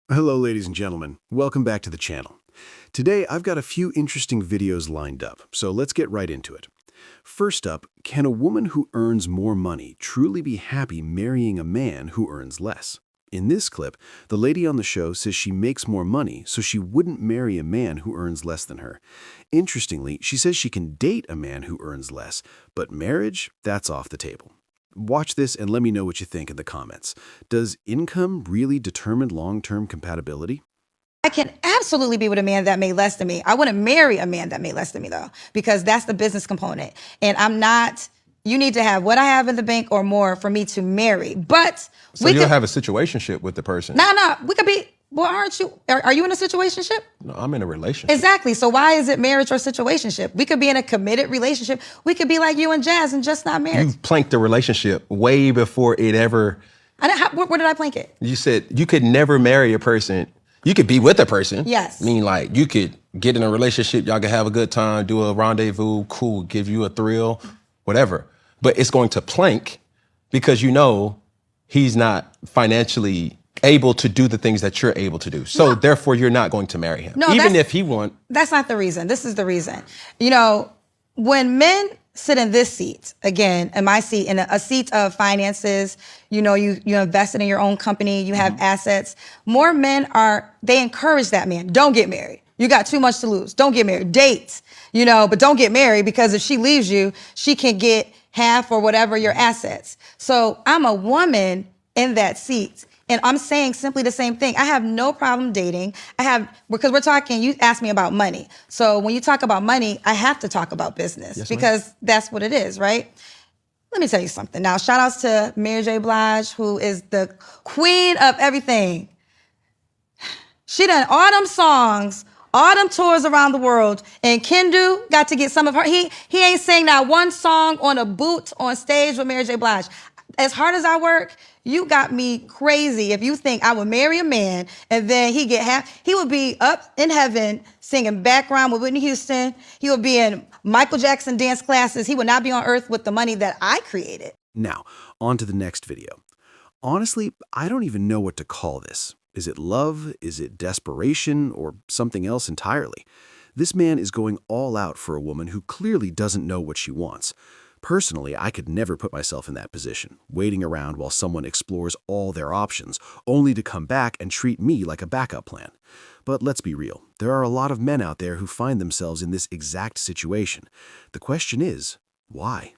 Hello, ladies and gentlemen. Welcome back to the channel. Today, I've got a few interesting videos lined up, so let's get right into it. First up, can a woman who earns more money truly be happy marrying a man who earns less? In this clip, the lady on the show says she makes more money, so she wouldn't marry a man who earns less than her. Interestingly, she says she can date a man who earns less, but marriage, that's off the table. Watch this and let me know what you think in the comments. Does income really determine long-term compatibility? I can absolutely be with a man that made less than me. I wouldn't marry a man that made less than me though, because that's the business component. And I'm not, you need to have what I have in the bank or more for me to marry. But so you'll have a situationship with the person. No, we could be, well, aren't you, are you in a situationship? No, I'm in a relationship. Exactly. So why is it marriage or situationship? We could be in a committed relationship. We could be like you and Jazz and just not married. You planked the relationship way before it ever. Where did I plank it? You said you could never marry a person. You could be with a person. Yes. I mean, like, you could get in a relationship, y'all could have a good time, do a rendezvous, cool, give you a thrill, whatever. But it's going to plank because you know he's not financially able to do the things that you're able to do. So therefore, you're not going to marry him. No, even if he want. That's not the reason. This is the reason. You know, when men sit in this seat, again, in my seat, in a seat of finances, you know, you invested in your own company, you have assets. More men they encourage that man. Don't get married. You got too much to lose. Don't get married. Date, you know, but don't get married because if she leaves you, she can get half or whatever your assets. So I'm a woman in that seat. And I'm saying simply the same thing. I have no problem dating. Because we're talking, you asked me about money. So when you talk about money, I have to talk about business because that's what it is, right? Let me tell you something. Now, shout outs to Mary J. Blige, who is the queen of everything. She done all them songs, all them tours around the world, and Kendu got to get some of her. He ain't sang not one song on a boot on stage with Mary J. Blige. As hard as I work, you got me crazy if you think I would marry a man and then he would be up in heaven singing background with Whitney Houston. He would be in Michael Jackson dance classes. He would not be on earth with the money that I created. Now, on to the next video. Honestly, I don't even know what to call this. Is it love? Is it desperation? Or something else entirely? This man is going all out for a woman who clearly doesn't know what she wants. Personally, I could never put myself in that position, waiting around while someone explores all their options, only to come back and treat me like a backup plan. But let's be real, there are a lot of men out there who find themselves in this exact situation. The question is, why?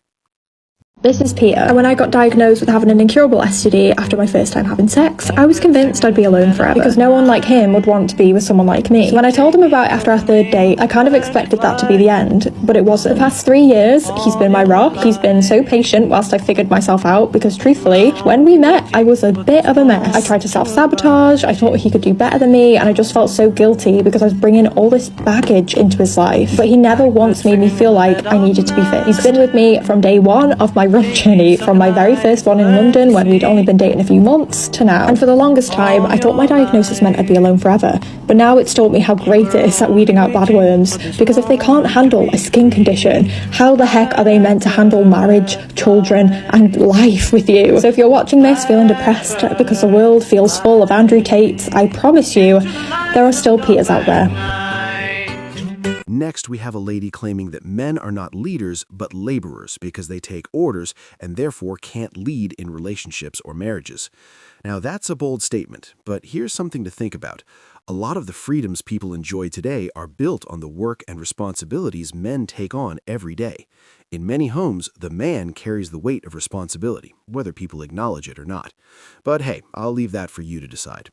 This is Peter, and when I got diagnosed with having an incurable STD after my first time having sex, I was convinced I'd be alone forever, because no one like him would want to be with someone like me. So when I told him about it after our third date, I kind of expected that to be the end, but it wasn't. The past 3 years, he's been my rock. He's been so patient whilst I figured myself out, because truthfully, when we met, I was a bit of a mess. I tried to self-sabotage, I thought he could do better than me, and I just felt so guilty because I was bringing all this baggage into his life. But he never once made me feel like I needed to be fixed. He's been with me from day one of my run journey, from my very first one in London when we'd only been dating a few months to now. And for the longest time, I thought my diagnosis meant I'd be alone forever. But now it's taught me how great it is at weeding out bad worms. Because if they can't handle a skin condition, how the heck are they meant to handle marriage, children, and life with you? So if you're watching this feeling depressed because the world feels full of Andrew Tates, I promise you, there are still Peters out there. Next, we have a lady claiming that men are not leaders, but laborers because they take orders and therefore can't lead in relationships or marriages. Now, that's a bold statement, but here's something to think about. A lot of the freedoms people enjoy today are built on the work and responsibilities men take on every day. In many homes, the man carries the weight of responsibility, whether people acknowledge it or not. But hey, I'll leave that for you to decide.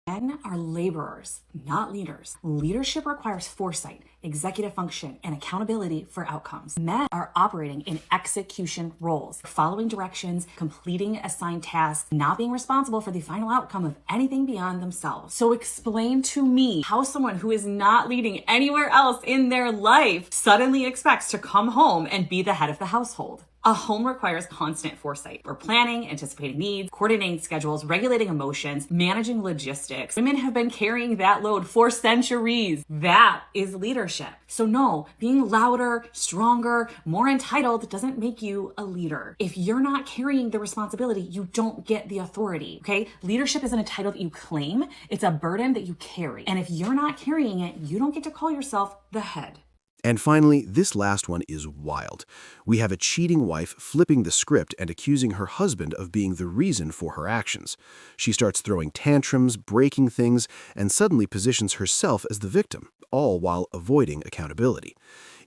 Men are laborers, not leaders. Leadership requires foresight, executive function, and accountability for outcomes. Men are operating in execution roles, following directions, completing assigned tasks, not being responsible for the final outcome of anything beyond themselves. So explain to me how someone who is not leading anywhere else in their life suddenly expects to come home and be the head of the household. A home requires constant foresight. We're planning, anticipating needs, coordinating schedules, regulating emotions, managing logistics. Women have been carrying that load for centuries. That is leadership. So no, being louder, stronger, more entitled doesn't make you a leader. If you're not carrying the responsibility, you don't get the authority, okay? Leadership isn't a title that you claim. It's a burden that you carry. And if you're not carrying it, you don't get to call yourself the head. And finally, this last one is wild. We have a cheating wife flipping the script and accusing her husband of being the reason for her actions. She starts throwing tantrums, breaking things, and suddenly positions herself as the victim, all while avoiding accountability.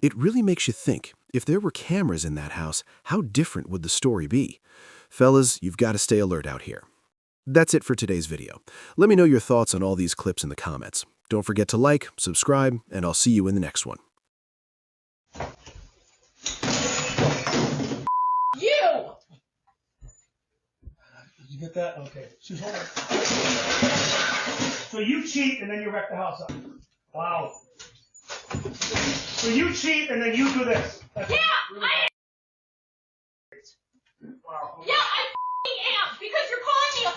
It really makes you think, if there were cameras in that house, how different would the story be? Fellas, you've got to stay alert out here. That's it for today's video. Let me know your thoughts on all these clips in the comments. Don't forget to like, subscribe, and I'll see you in the next one. Did you get that? Okay. She's holding. So you cheat and then you wreck the house up. Wow. So you cheat and then you do this. That's really wow. Okay. Yeah, I am, because you're calling me a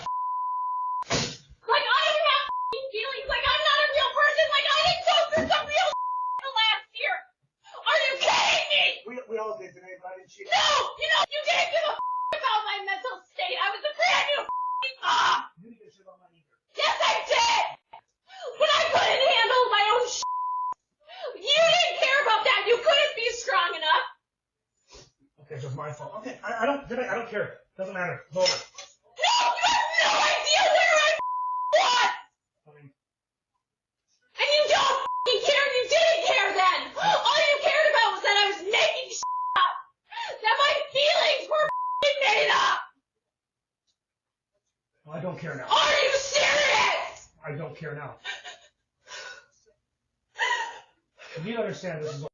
like I don't have feelings, like I'm not a real person, like I didn't go through some real the last year. Are you kidding me? We all did today, but I didn't cheat. No, you didn't give a about my mental state. I was a brand new mom. You didn't get shit on my either. Yes, I did. When I couldn't handle my own you didn't care about that. You couldn't be strong enough. Okay, so it's my fault. Okay, I don't care. Doesn't matter. It's over. No, you have no idea where I was. I mean, And you don't care. You didn't care then. All you cared about was that I was making up. That my feelings were made up. well, I don't care now. Are you serious? I don't care now. You need to understand this is